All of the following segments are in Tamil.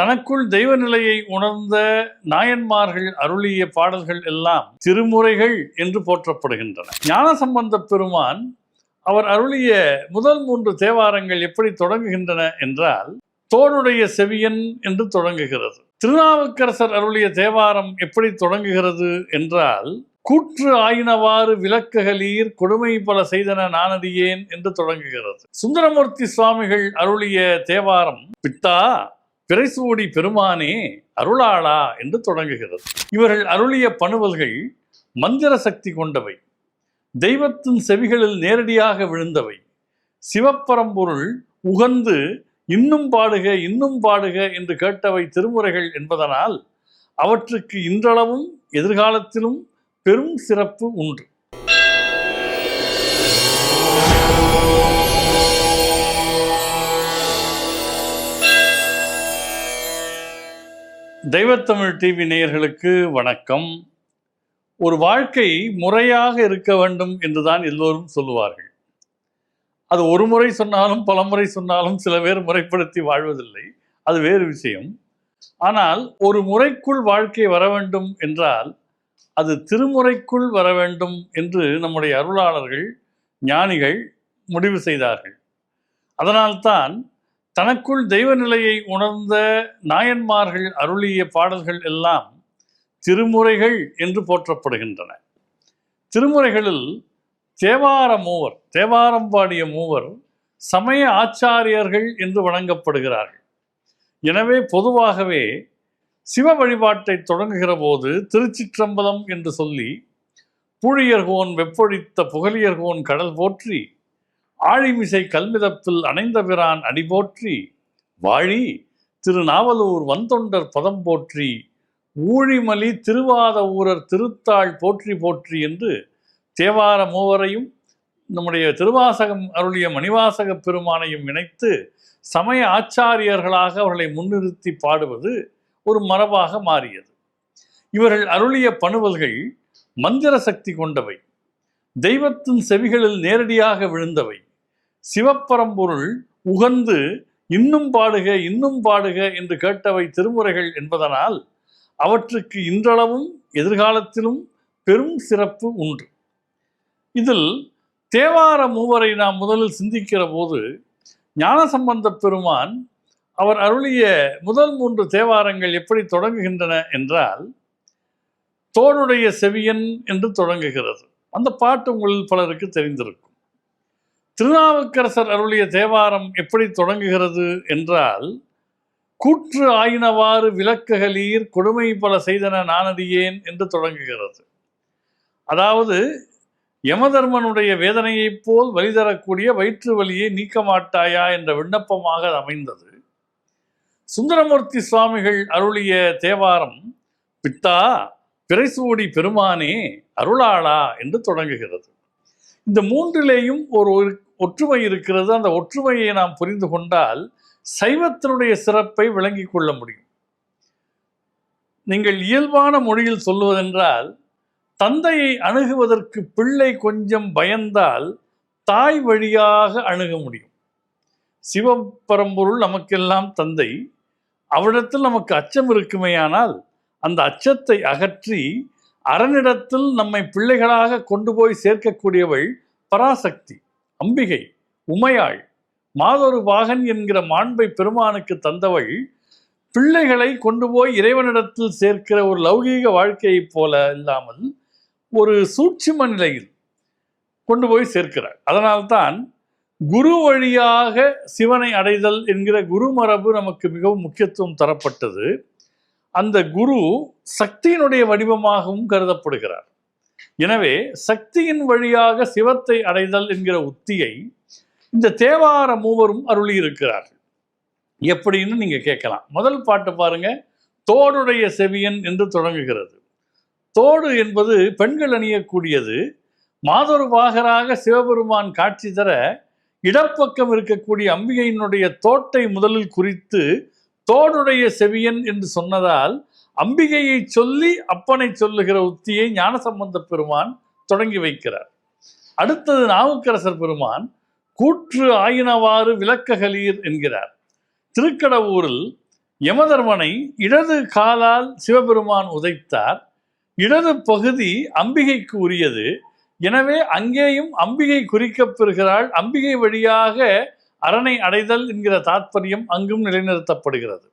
தனக்குள் தெய்வ நிலையை உணர்ந்த நாயன்மார்கள் அருளிய பாடல்கள் எல்லாம் திருமுறைகள் என்று போற்றப்படுகின்றன. ஞானசம்பந்த பெருமான் அவர் அருளிய முதல் 3 தேவாரங்கள் எப்படி தொடங்குகின்றன என்றால், தோடுடைய செவியன் என்று தொடங்குகிறது. திருநாவுக்கரசர் அருளிய தேவாரம் எப்படி தொடங்குகிறது என்றால், கூற்று ஆயினவாறு விளக்குகளீர் கொடுமை பல செய்தன நானடியேன் என்று தொடங்குகிறது. சுந்தரமூர்த்தி சுவாமிகள் அருளிய தேவாரம் பித்தா பிறைசூடி பெருமானே அருளாளா என்று தொடங்குகிறது. இவர்கள் அருளிய பணுவல்கள் மந்திர சக்தி கொண்டவை, தெய்வத்தின் செவிகளில் நேரடியாக விழுந்தவை, சிவப்பரம்பொருள் உகந்து இன்னும் பாடுக இன்னும் பாடுக என்று கேட்டவை திருமுறைகள் என்பதனால் அவற்றுக்கு இன்றளவும் எதிர்காலத்திலும் பெரும் சிறப்பு உண்டு. தெய்வத்தமிழ் டிவி நேயர்களுக்கு வணக்கம். ஒரு வாழ்க்கை முறையாக இருக்க வேண்டும் என்றுதான் எல்லோரும் சொல்லுவார்கள். அது ஒரு முறை சொன்னாலும் பல முறை சொன்னாலும் சில பேர் முறைப்படுத்தி வாழ்வதில்லை, அது வேறு விஷயம். ஆனால் ஒரு முறைக்குள் வாழ்க்கை வர வேண்டும் என்றால் அது திருமுறைக்குள் வர வேண்டும் என்று நம்முடைய அருளாளர்கள் ஞானிகள் முடிவு செய்தார்கள். அதனால்தான் தனக்குள் தெய்வ நிலையை உணர்ந்த நாயன்மார்கள் அருளிய பாடல்கள் எல்லாம் திருமுறைகள் என்று போற்றப்படுகின்றன. திருமுறைகளில் தேவார மூவர், தேவாரம் பாடிய மூவர் சமய ஆச்சாரியர்கள் என்று வணங்கப்படுகிறார்கள். எனவே பொதுவாகவே சிவ வழிபாட்டை தொடங்குகிற போது திருச்சிற்றம்பலம் என்று சொல்லி, பூழியர்கோன் வெப்பொழித்த புகழியர்கோன் கடல் போற்றி, ஆழிமிசை கல்மிதப்பில் அணைந்த பிரான் அடி போற்றி, வாழி திருநாவலூர் வந்தொண்டர் பதம் போற்றி, ஊழிமலி திருவாத ஊரர் திருத்தாள் போற்றி போற்றி என்று தேவார மூவரையும் நம்முடைய திருவாசகம் அருளிய மணிவாசக பெருமானையும் இணைத்து சமய ஆச்சாரியர்களாக அவர்களை முன்னிறுத்தி பாடுவது ஒரு மரபாக மாறியது. இவர்கள் அருளிய பணுவல்கள் மந்திர சக்தி கொண்டவை, தெய்வத்தின் செவிகளில் நேரடியாக விழுந்தவை, சிவப்பரம்பொருள் உகந்து இன்னும் பாடுக இன்னும் பாடுக என்று கேட்டவை திருமுறைகள் என்பதனால் அவற்றுக்கு இன்றளவும் எதிர்காலத்திலும் பெரும் சிறப்பு உண்டு. இதில் தேவார மூவரை நாம் முதலில் சிந்திக்கிற போது, ஞானசம்பந்த பெருமான் அவர் அருளிய முதல் 3 தேவாரங்கள் எப்படி தொடங்குகின்றன என்றால், தோடுடைய செவியன் என்று தொடங்குகிறது. அந்த பாட்டு உங்களில் பலருக்கு தெரிந்திருக்கும். திருநாவுக்கரசர் அருளிய தேவாரம் எப்படி தொடங்குகிறது என்றால், கூற்று ஆயினவாறு விளக்குகளீர் கொடுமை பல செய்தன நானடியேன் என்று தொடங்குகிறது. அதாவது யமதர்மனுடைய வேதனையைப் போல் வலி தரக்கூடிய வயிற்று வலியை நீக்க மாட்டாயா என்ற விண்ணப்பமாக அமைந்தது. சுந்தரமூர்த்தி சுவாமிகள் அருளிய தேவாரம் பித்தா பிறைசூடி பெருமானே அருளாளா என்று தொடங்குகிறது. இந்த 3லேயும் ஒரு ஒற்றுமை இருக்கிறது. அந்த ஒற்றுமையை நாம் புரிந்து கொண்டால் சைவத்தினுடைய சிறப்பை விளங்கிக் கொள்ள முடியும். நீங்கள் இயல்பான மொழியில் சொல்லுவதென்றால், தந்தையை அணுகுவதற்கு பிள்ளை கொஞ்சம் பயந்தால் தாய் வழியாக அணுக முடியும். சிவபரம்பொருள் நமக்கெல்லாம் தந்தை, அவரிடத்தில் நமக்கு அச்சம் இருக்குமேயானால் அந்த அச்சத்தை அகற்றி அரனிடத்தில் நம்மை பிள்ளைகளாக கொண்டு போய் சேர்க்கக்கூடியவள் பராசக்தி, அம்பிகை, உமையாள். மாதொரு பாகன் என்கிற மாண்பை பெருமானுக்கு தந்தவள் பிள்ளைகளை கொண்டு போய் இறைவனிடத்தில் சேர்க்கிற ஒரு லௌகீக வாழ்க்கையைப் போல இல்லாமல் ஒரு சூட்சும நிலையில் கொண்டு போய் சேர்க்கிறார். அதனால்தான் குரு வழியாக சிவனை அடைதல் என்கிற குரு மரபு நமக்கு மிகவும் முக்கியத்துவம் தரப்பட்டது. அந்த குரு சக்தியினுடைய வடிவமாகவும் கருதப்படுகிறார். எனவே சக்தியின் வழியாக சிவத்தை அடைதல் என்கிற உத்தியை இந்த தேவார மூவரும் அருளி இருக்கிறார்கள். எப்படின்னு நீங்க கேட்கலாம். முதல் பாட்டு பாருங்க, தோடுடைய செவியன் என்று தொடங்குகிறது. தோடு என்பது பெண்கள் அணியக்கூடியது. மாதொரு பாகராக சிவபெருமான் காட்சி தர இடப்பக்கம் இருக்கக்கூடிய அம்பிகையினுடைய தோட்டை முதலில் குறித்து தோடுடைய செவியன் என்று சொன்னதால் அம்பிகையை சொல்லி அப்பனை சொல்லுகிற உத்தியை ஞானசம்பந்த பெருமான் தொடங்கி வைக்கிறார். அடுத்தது நாவுக்கரசர் பெருமான் கூற்று ஆயினவாறு விளக்குகளீர் என்கிறார். திருக்கடவூரில் யமதர்மனை இடது காலால் சிவபெருமான் உதைத்தார். இடது பகுதி அம்பிகைக்கு உரியது. எனவே அங்கேயும் அம்பிகை குறிக்கப் பெறுகிறாள். அம்பிகை வழியாக அரணை அடைதல் என்கிற தாற்பயம் அங்கும் நிலைநிறுத்தப்படுகிறது.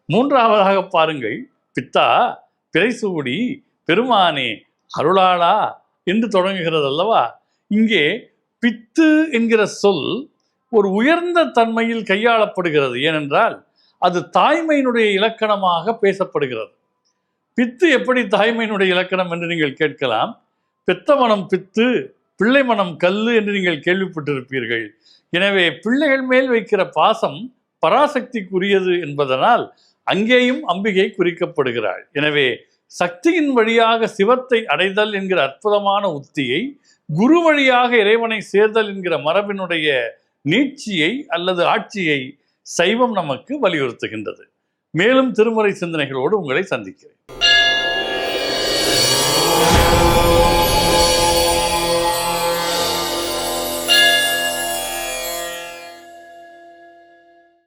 மூன்றாவதாக பாருங்கள், பித்தா, பிறைசூடி, பெருமானே, அருளாளா என்று தொடங்குகிறது அல்லவா? இங்கே பித்து என்கிற சொல் ஒரு உயர்ந்த தன்மையில் கையாளப்படுகிறது. ஏனென்றால் அது தாய்மையினுடைய இலக்கணமாக பேசப்படுகிறது. பித்து எப்படி தாய்மையினுடைய இலக்கணம் என்று நீங்கள் கேட்கலாம். பெத்த மனம் பித்து, பிள்ளை மனம் கல்லு என்று நீங்கள் கேள்விப்பட்டிருப்பீர்கள். எனவே பிள்ளைகள் மேல் வைக்கிற பாசம் பராசக்திக்குரியது என்பதனால் அங்கேயும் அம்பிகை குறிக்கப்படுகிறாள். எனவே சக்தியின் வழியாக சிவத்தை அடைதல் என்கிற அற்புதமான உத்தியை, குரு வழியாக இறைவனை சேர்தல் என்கிற மரபினுடைய நீட்சியை அல்லது ஆட்சியை சைவம் நமக்கு வலியுறுத்துகின்றது. மேலும் திருமுறை சிந்தனைகளோடு உங்களை சந்திக்கிறேன்.